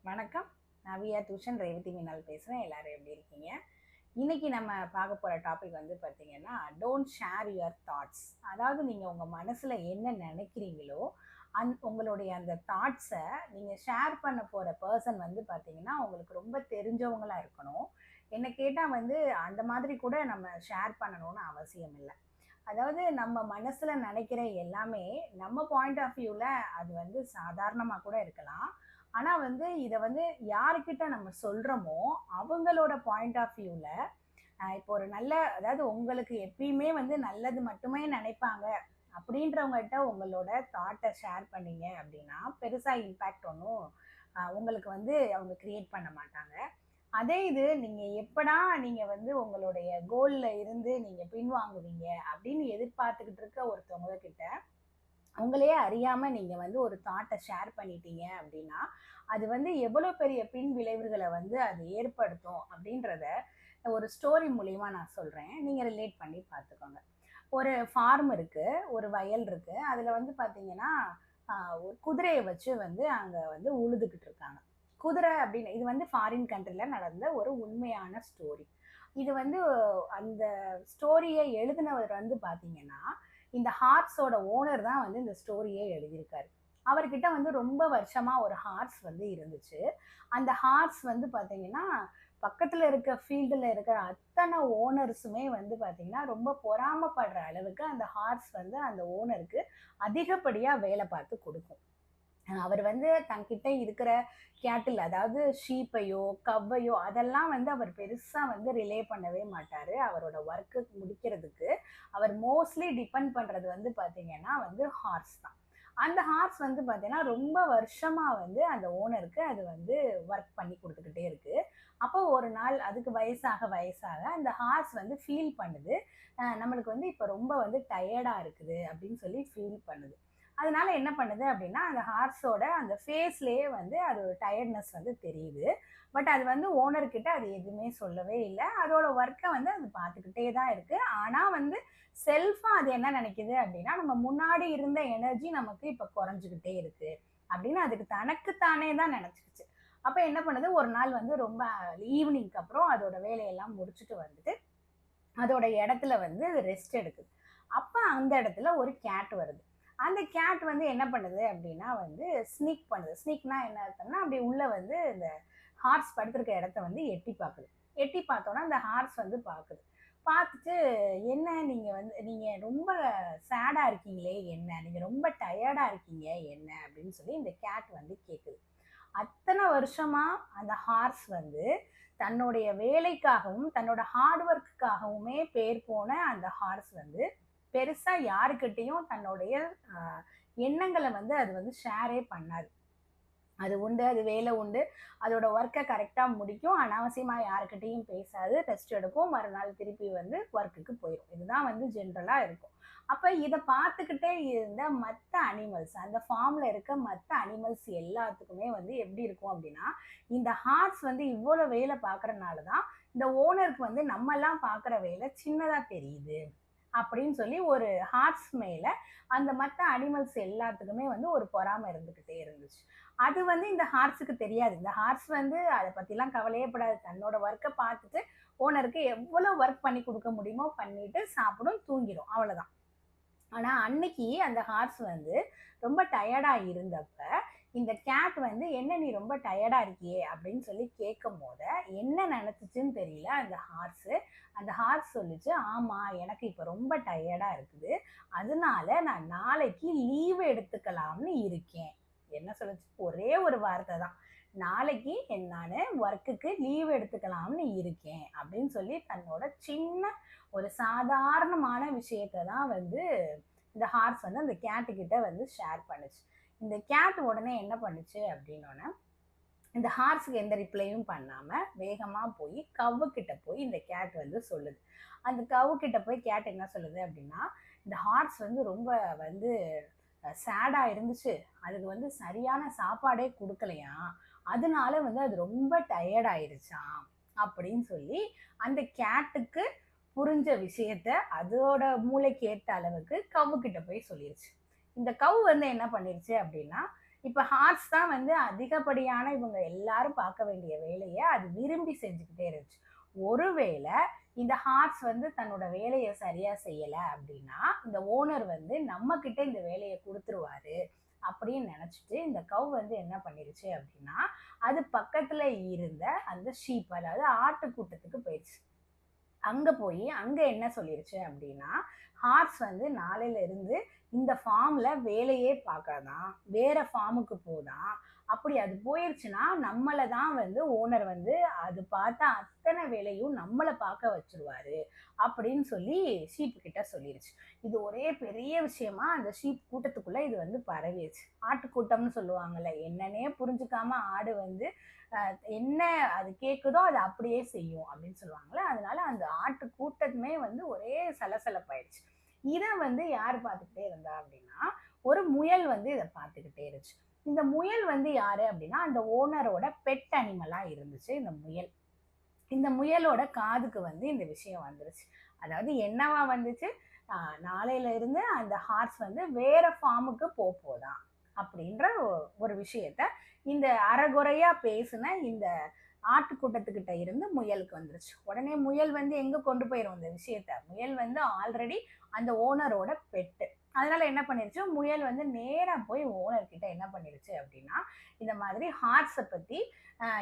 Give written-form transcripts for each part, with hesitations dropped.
வணக்கம். நான் வியா டியூஷன் ரேவதி மீனால் பேசுகிறேன். எல்லாரும் எப்படி இருக்கீங்க? இன்னைக்கு நம்ம பார்க்க போகிற டாபிக் வந்து பார்த்தீங்கன்னா, டோன்ட் ஷேர் யுவர் தாட்ஸ். அதாவது நீங்கள் உங்கள் மனசில் என்ன நினைக்கிறீங்களோ, உங்களுடைய அந்த தாட்ஸை நீங்கள் ஷேர் பண்ண போகிற பர்சன் வந்து பார்த்தீங்கன்னா, உங்களுக்கு ரொம்ப தெரிஞ்சவங்களா இருக்கணும். என்ன கேட்டால் வந்து அந்த மாதிரி கூட நம்ம ஷேர் பண்ணணும்னு அவசியம் இல்லை. அதாவது நம்ம மனசில் நினைக்கிற எல்லாமே நம்ம பாயிண்ட் ஆஃப் வியூவில் அது வந்து சாதாரணமாக கூட இருக்கலாம். ஆனால் வந்து இதை வந்து யாருக்கிட்ட நம்ம சொல்கிறோமோ அவங்களோட பாயிண்ட் ஆஃப் வியூவில் இப்போ ஒரு நல்ல அதாவது உங்களுக்கு எப்பயுமே வந்து நல்லது மட்டுமே நினைப்பாங்க அப்படின்றவங்ககிட்ட உங்களோட தாட்டை ஷேர் பண்ணீங்க அப்படின்னா பெருசாக இம்பேக்ட் ஒன்றும் உங்களுக்கு வந்து அவங்க கிரியேட் பண்ண மாட்டாங்க. அதே இது நீங்கள் எப்படா நீங்கள் வந்து உங்களுடைய கோலில் இருந்து நீங்கள் பின்வாங்குவீங்க அப்படின்னு எதிர்பார்த்துக்கிட்டு இருக்க ஒருத்தவங்க கிட்ட உங்களையே அறியாமல் நீங்கள் வந்து ஒரு தாட்டை ஷேர் பண்ணிட்டீங்க அப்படின்னா அது வந்து எவ்வளோ பெரிய பின் விளைவுகளை வந்து அது ஏற்படுத்தும் அப்படின்றத ஒரு ஸ்டோரி மூலியமாக நான் சொல்கிறேன். நீங்கள் ரிலேட் பண்ணி பார்த்துக்கோங்க. ஒரு ஃபார்ம் இருக்குது, ஒரு வயல் இருக்குது. அதில் வந்து பார்த்தீங்கன்னா ஒரு குதிரையை வச்சு வந்து அங்கே வந்து உழுதுகிட்டு இருக்காங்க. குதிரை அப்படின்னு இது வந்து ஃபாரின் கண்ட்ரியில் நடந்த ஒரு உண்மையான ஸ்டோரி. இது வந்து அந்த ஸ்டோரியை எழுதினவர் வந்து பார்த்தீங்கன்னா இந்த ஹார்ஸோட ஓனர் தான் வந்து இந்த ஸ்டோரியே எழுதியிருக்காரு. அவர்கிட்ட வந்து ரொம்ப வருஷமா ஒரு ஹார்ஸ் வந்து இருந்துச்சு. அந்த ஹார்ஸ் வந்து பார்த்தீங்கன்னா பக்கத்தில் இருக்க ஃபீல்டில் இருக்கிற அத்தனை ஓனர்ஸுமே வந்து பார்த்தீங்கன்னா ரொம்ப பொறாமப்படுற அளவுக்கு அந்த ஹார்ஸ் வந்து அந்த ஓனருக்கு அதிகப்படியாக வேலை பார்த்து கொடுக்கும். அவர் வந்து தன்கிட்ட இருக்கிற கேட்டில் அதாவது ஷீப்பையோ கவ்வையோ அதெல்லாம் வந்து அவர் பெருசாக வந்து ரிலே பண்ணவே மாட்டார். அவரோட ஒர்க்கு முடிக்கிறதுக்கு அவர் மோஸ்ட்லி டிபெண்ட் பண்ணுறது வந்து பார்த்தீங்கன்னா வந்து ஹார்ஸ் தான். அந்த ஹார்ஸ் வந்து பார்த்தீங்கன்னா ரொம்ப வருஷமாக வந்து அந்த ஓனருக்கு அது வந்து ஒர்க் பண்ணி கொடுத்துக்கிட்டே இருக்குது. அப்போ ஒரு நாள் அதுக்கு வயசாக வயசாக அந்த ஹார்ஸ் வந்து ஃபீல் பண்ணுது, நம்மளுக்கு வந்து இப்போ ரொம்ப வந்து டயர்டாக இருக்குது அப்படின்னு சொல்லி ஃபீல் பண்ணுது. அதனால என்ன பண்ணுது அப்படின்னா அந்த ஹார்ஸோட அந்த ஃபேஸ்லேயே வந்து அது ஒரு டயர்ட்னஸ் வந்து தெரியுது. பட் அது வந்து ஓனர்கிட்ட அது எதுவுமே சொல்லவே இல்லை. அதோட ஒர்க்கை வந்து அது பார்த்துக்கிட்டே தான் இருக்குது. ஆனால் வந்து செல்ஃபாக அது என்ன நினைக்குது அப்படின்னா நம்ம முன்னாடி இருந்த எனர்ஜி நமக்கு இப்போ குறைஞ்சிக்கிட்டே இருக்குது அப்படின்னு அதுக்கு தனக்குத்தானே தான் நினச்சிருச்சு. அப்போ என்ன பண்ணுது, ஒரு நாள் வந்து ரொம்ப ஈவினிங்க்கு அப்புறம் அதோட வேலையெல்லாம் முடிச்சுட்டு வந்துட்டு அதோட இடத்துல வந்து அது ரெஸ்ட் எடுக்குது. அப்போ அந்த இடத்துல ஒரு கேட் வருது. அந்த கேட் வந்து என்ன பண்ணுது அப்படின்னா வந்து ஸ்னீக் பண்ணுது. ஸ்னீக்னா என்ன அர்த்தம்னா அப்படி உள்ள வந்து இந்த ஹார்ஸ் படுத்திருக்க இடத்த வந்து எட்டி பார்க்குது. எட்டி பார்த்தோன்னா அந்த ஹார்ஸ் வந்து பார்க்குது. பார்த்துட்டு என்ன நீங்கள் ரொம்ப சேடாக இருக்கீங்களே என்ன, நீங்கள் ரொம்ப டயர்டாக இருக்கீங்க என்ன அப்படின்னு சொல்லி இந்த கேட் வந்து கேட்குது. அத்தனை வருஷமா அந்த ஹார்ஸ் வந்து தன்னுடைய வேலைக்காகவும் தன்னோட ஹார்ட் ஒர்க்குக்காகவுமே பேர் போன அந்த ஹார்ஸ் வந்து பெருசா யாருக்கிட்டையும் தன்னுடைய எண்ணங்களை வந்து அது வந்து ஷேரே பண்ணாது. அது உண்டு, அது வேலை உண்டு, அதோட ஒர்க்கை கரெக்டாக முடிக்கும், அனாவசியமாக யாருக்கிட்டையும் பேசாது, ரெஸ்ட் எடுக்கும், மறுநாள் திருப்பி வந்து ஒர்க்குக்கு போயிடும். இதுதான் வந்து ஜென்ரலாக இருக்கும். அப்போ இதை பார்த்துக்கிட்டே இருந்த மற்ற அனிமல்ஸ், அந்த ஃபார்மில் இருக்க மற்ற அனிமல்ஸ் எல்லாத்துக்குமே வந்து எப்படி இருக்கும் அப்படின்னா இந்த ஹார்ஸ் வந்து இவ்வளோ வேலை பார்க்குறனால தான் இந்த ஓனருக்கு வந்து நம்மெல்லாம் பார்க்குற வேலை சின்னதாக தெரியுது அப்படின்னு சொல்லி ஒரு ஹார்ஸ் மேலே அந்த மற்ற அனிமல்ஸ் எல்லாத்துக்குமே வந்து ஒரு பொறாமை இருந்துக்கிட்டே இருந்துச்சு. அது வந்து இந்த ஹார்ஸுக்கு தெரியாது. இந்த ஹார்ஸ் வந்து அதை பற்றிலாம் கவலையே படாது. தன்னோட ஒர்க்கை பார்த்துட்டு ஓனருக்கு எவ்வளோ ஒர்க் பண்ணி கொடுக்க முடியுமோ பண்ணிட்டு சாப்பிடும், தூங்கிடும், அவ்வளோதான். ஆனால் அன்னைக்கு அந்த ஹார்ஸ் வந்து ரொம்ப டயர்டாக இருந்தப்ப இந்த கேட் வந்து என்ன நீ ரொம்ப டயர்டாக இருக்கியே அப்படின்னு சொல்லி கேட்கும் போத என்ன நினச்சிச்சுன்னு தெரியல அந்த ஹார்ஸு. அந்த ஹார்ஸ் சொல்லிச்சு, ஆமாம் எனக்கு இப்போ ரொம்ப டயர்டாக இருக்குது, அதனால நான் நாளைக்கு லீவு எடுத்துக்கலாம்னு இருக்கேன். என்ன சொல்லுச்சு, ஒரே ஒரு வார்த்தை தான், நாளைக்கு நான் ஒர்க்குக்கு லீவ் எடுத்துக்கலாம்னு இருக்கேன் அப்படின்னு சொல்லி தன்னோட சின்ன ஒரு சாதாரணமான விஷயத்தை தான் வந்து இந்த ஹார்ஸ் வந்து அந்த கேட்டு கிட்ட வந்து ஷேர் பண்ணுச்சு. இந்த கேட் உடனே என்ன பண்ணுச்சு அப்படின்னோடனே இந்த ஹார்ஸுக்கு எந்த ரிப்ளையும் பண்ணாமல் வேகமாக போய் கவ்வு கிட்ட போய் இந்த கேட் வந்து சொல்லுது. அந்த கவ்வு கிட்ட போய் கேட் என்ன சொல்லுது அப்படின்னா இந்த ஹார்ஸ் வந்து ரொம்ப வந்து சேடாக இருந்துச்சு, அதுக்கு வந்து சரியான சாப்பாடே கொடுக்கலையாம், அதனால வந்து அது ரொம்ப டயர்ட் ஆயிடுச்சாம் அப்படின்னு சொல்லி அந்த கேட்டுக்கு புரிஞ்ச விஷயத்த அதோட மூளைக்கு ஏற்ற அளவுக்கு கவ்வு கிட்ட போய் சொல்லிருச்சு. இந்த கவ் வந்து என்ன பண்ணிருச்சு அப்படின்னா இப்ப ஹார்ஸ் தான் வந்து அதிகப்படியான இவங்க எல்லாரும் பார்க்க வேண்டிய வேலைய அது விரும்பி செஞ்சுக்கிட்டே இருந்துச்சு. ஒருவேளை இந்த ஹார்ஸ் வந்து தன்னோட வேலைய சரியா செய்யல அப்படின்னா, இந்த ஓனர் வந்து நம்மகிட்ட இந்த வேலைய குடுத்துருவாரு அப்படின்னு நெனச்சுட்டு, இந்த கவ் வந்து என்ன பண்ணிருச்சு அப்படின்னா, அது பக்கத்துல இருந்த அந்த ஷீப் அதாவது ஆட்டு கூட்டத்துக்கு போயிருச்சு. அங்க போயி, அங்க என்ன சொல்லிருச்சு அப்டின்னா, ஹார்ஸ் வந்து நாளையில இருந்து இந்த ஃபார்ம்ல வேலையே பார்க்காதாம். வேற ஃபார்முக்கு போதாம். அப்படி அது போயிருச்சுன்னா, நம்மள தான் வந்து ஓனர் வந்து அது பார்த்த அத்தன வேலையும் நம்மள பார்க்க வச்சுருவாரு. அப்படின்னு சொல்லி ஷீப் கிட்ட சொல்லிருச்சு. இது ஒரே பெரிய விஷயமா அந்த ஷீப் கூட்டத்துக்குள்ள இது வந்து பரவிருச்சு. ஆட்டுக்கூட்டம்னு சொல்லுவாங்கல்ல. என்னன்னே புரிஞ்சுக்காம ஆடு வந்து என்ன அது கேட்குதோ அது அப்படியே செய்யும் அப்படின்னு சொல்லுவாங்கல்ல. அதனால அந்த ஆட்டு கூட்டமே வந்து ஒரே சலசலப்பாயிடுச்சு. இத வந்து யார் பார்த்துக்கிட்டே இருந்தா அப்படின்னா, ஒரு முயல் வந்து இத பார்த்துக்கிட்டே இருந்துச்சு. இந்த முயல் வந்து யாரு அப்படின்னா, அந்த ஓனரோட பெட் அனிமலா இருந்துச்சு இந்த முயல். இந்த முயலோட காதுக்கு வந்து இந்த விஷயம் வந்துருச்சு. அதாவது என்னவா வந்துச்சு, அ நாளையில இருந்து அந்த ஹார்ஸ் வந்து வேற ஃபார்முக்கு போதாம். அப்படின்ற ஒரு விஷயத்த இந்த அரைகுறையா பேசின இந்த ஆட்டுக்கூட்டத்துக்கிட்ட இருந்து முயலுக்கு வந்துருச்சு. உடனே முயல் வந்து எங்க கொண்டு போயிரும் இந்த விஷயத்த? முயல் வந்து ஆல்ரெடி அந்த ஓனரோட பெட்டு. அதனால என்ன பண்ணிருச்சு, முயல் வந்து நேரா போய் ஓனர் கிட்ட என்ன பண்ணிருச்சு அப்படின்னா, இந்த மாதிரி ஹார்ஸ பத்தி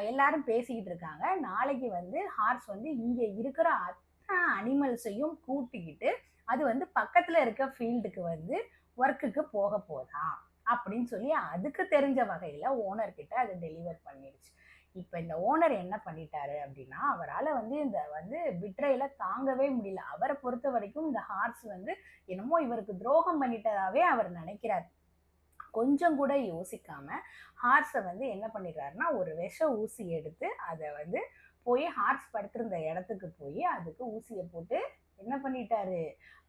எல்லாரும் பேசிக்கிட்டு இருக்காங்க. நாளைக்கு வந்து ஹார்ஸ் வந்து இங்க இருக்கிற அத்தன அனிமல்ஸையும் கூட்டிக்கிட்டு, அது வந்து பக்கத்துல இருக்க ஃபீல்டுக்கு வந்து ஒர்க்குக்கு போதாம். அப்படின்னு சொல்லி அதுக்கு தெரிஞ்ச வகையில ஓனர் கிட்ட அத டெலிவர் பண்ணிருச்சு. இப்ப இந்த ஓனர் என்ன பண்ணிட்டாரு அப்படின்னா, அவரால வந்து இந்த வந்து பிட்ரேல தாங்கவே முடியல. அவர பொறுத்தவரைக்கும் இந்த ஹார்ஸ் வந்து என்னமோ இவருக்கு துரோகம் பண்ணிட்டதாவே அவர் நினைக்கிறார். கொஞ்சம் கூட யோசிக்காம ஹார்ஸ வந்து என்ன பண்ணிடுறாருன்னா, ஒரு விஷ ஊசி எடுத்து அத வந்து போய் ஹார்ஸ் படுத்திருந்த இடத்துக்கு போய் அதுக்கு ஊசிய போட்டு என்ன பண்ணிட்டாரு,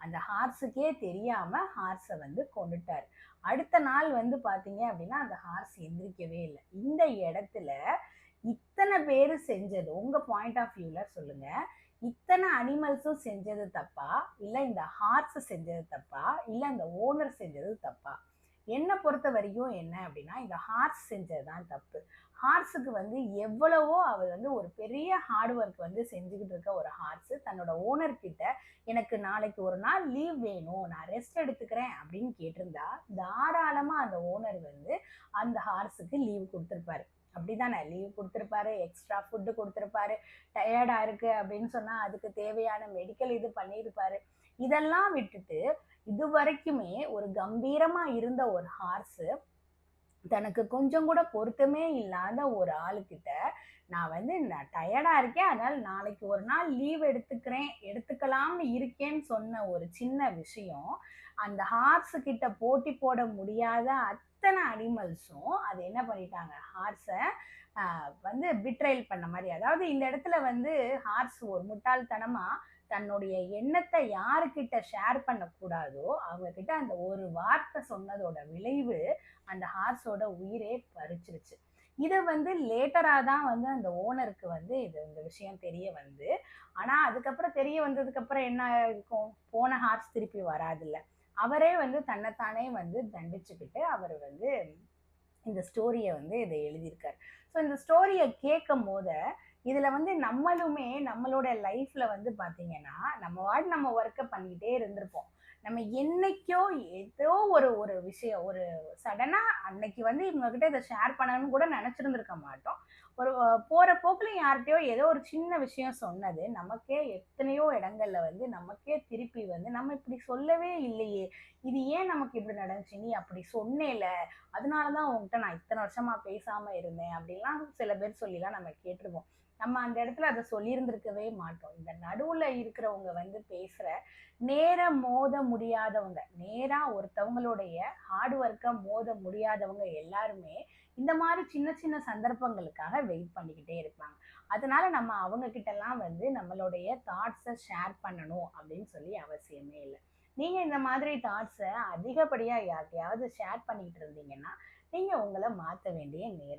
அந்த ஹார்ஸுக்கே தெரியாம ஹார்ஸ வந்து கொன்னுட்டாரு. அடுத்த நாள் வந்து பார்த்தீங்க அப்படின்னா, அந்த ஹார்ஸ் எந்திரிக்கவே இல்ல. இந்த இடத்துல இத்தன பேரு செஞ்சது உங்க பாயிண்ட் ஆஃப் வியூல சொல்லுங்க. இத்தன அனிமல்ஸும் செஞ்சது தப்பா? இல்ல இந்த ஹார்ஸ் செஞ்சது தப்பா? இல்ல இந்த ஓனர் செஞ்சது தப்பா? என்ன பொறுத்த வரைக்கும் என்ன அப்படின்னா, இந்த ஹார்ஸ் செஞ்சது தான் தப்பு. ஹார்ஸுக்கு வந்து எவ்வளவோ அவர் வந்து ஒரு பெரிய ஹார்ட் ஒர்க் வந்து செஞ்சுகிட்டு இருக்க ஒரு ஹார்ஸ் தன்னோட ஓனர் கிட்ட எனக்கு நாளைக்கு ஒரு நாள் லீவ் வேணும். நான் ரெஸ்ட் எடுத்துக்கிறேன் அப்படின்னு கேட்டிருந்தா, தாராளமா அந்த ஓனர் வந்து அந்த ஹார்ஸுக்கு லீவ் குடுத்திருப்பாரு. அப்படிதானே? லீவ் குடுத்திருப்பாரு, எக்ஸ்ட்ரா ஃபுட் குடுத்திருப்பாரு. டயர்டா இருக்கு அப்படின்னு சொன்னா, அதுக்கு தேவையான மெடிக்கல் இது பண்ணியிருப்பாரு. இதெல்லாம் விட்டுட்டு, இதுவரைக்குமே ஒரு கம்பீரமா இருந்த ஒரு ஹார்ஸ் தனக்கு கொஞ்சம் கூட பொருத்தமே இல்லாத ஒரு ஆளுகிட்ட, நான் டயர்டா இருக்கேன். அதனால நாளைக்கு ஒரு நாள் லீவ் எடுத்துக்கிறேன், எடுத்துக்கலாம்னு இருக்கேன்னு சொன்ன ஒரு சின்ன விஷயம், அந்த ஹார்ஸ் கிட்ட போட்டி போட முடியாத அத்தன அனிமல்ஸும் அது என்ன பண்ணிட்டாங்க, ஹார்ஸ வந்து பிட்ரயல் பண்ண மாரி. அதாவது இந்த இடத்துல வந்து ஹார்ஸ் ஒரு முட்டாள்தனமா தன்னுடைய எண்ணத்த யாருகிட்ட ஷேர் பண்ணக்கூடாதோ, அவங்க கிட்ட அந்த ஒரு வார்த்தை சொன்னதோட விளைவு அந்த ஹார்ஸோட உயிரே பறிச்சிருச்சு. இத வந்து லேட்டரா தான் வந்து அந்த ஓனருக்கு வந்து இந்த விஷயம் தெரிய வந்து, ஆனா அதுக்கப்புறம் தெரிய வந்ததுக்கப்புறம் என்ன இருக்கும்? போன ஹார்ஸ் திருப்பி வராதுல்ல. அவரே வந்து தன்னைத்தானே வந்து தண்டிச்சுக்கிட்டு, அவரு வந்து இந்த ஸ்டோரிய வந்து இத எழுதியிருக்காரு. ஸோ இந்த ஸ்டோரிய கேட்கும்போது, இதுல வந்து நம்மளுமே நம்மளோட லைஃப்ல வந்து பார்த்தீங்கன்னா, நம்ம ஒர்க்க பண்ணிக்கிட்டே இருந்திருப்போம். நம்ம என்னைக்கோ ஏதோ ஒரு ஒரு விஷயம் ஒரு சடனா அன்னைக்கு வந்து இவங்க கிட்ட இத ஷேர் பண்ணணும்னு கூட நெனச்சிருந்திருக்க மாட்டோம். ஒரு போற போக்குல யார்ட்டயோ ஏதோ ஒரு சின்ன விஷயம் சொன்னது, நமக்கே எத்தனையோ இடங்கள்ல வந்து நமக்கே திருப்பி வந்து, "நம்ம இப்படி சொல்லவே இல்லையே! இது ஏன் நமக்கு இப்படி நடந்துச்சு? நீ அப்படி சொன்னேல்ல!" அதனால தான் உன்கிட்ட நான் இத்தனை வருஷமா பேசாம இருந்தேன் அப்படிலாம் சில பேர் சொல்லிலாம் நம்ம கேட்டிருப்போம். நம்ம அந்த இடத்துல அத சொல்லியிருந்திருக்கவே மாட்டோம். இந்த நடுவுல இருக்கிறவங்க வந்து பேசுற நேரா மோத முடியாதவங்க, நேரா ஒருத்தவங்களுடைய ஹார்ட் ஒர்க்க மோத முடியாதவங்க எல்லாருமே இந்த மாரி சின்ன சின்ன சந்தர்ப்பங்களுக்காக வெயிட் பண்ணிக்கிட்டே இருப்பாங்க. அதனால நம்ம அவங்க கிட்டலாம் வந்து நம்மளுடைய தாட்ஸ ஷேர் பண்ணணும் அப்படின்னு சொல்லி அவசியமே இல்ல. நீங்க இந்த மாதிரி தாட்ஸ அதிகப்படியா யார்ட்டயாவது ஷேர் பண்ணிக்கிட்டு இருந்தீங்கன்னா, நீங்க உங்கள மாத்த வேண்டிய நேரம்.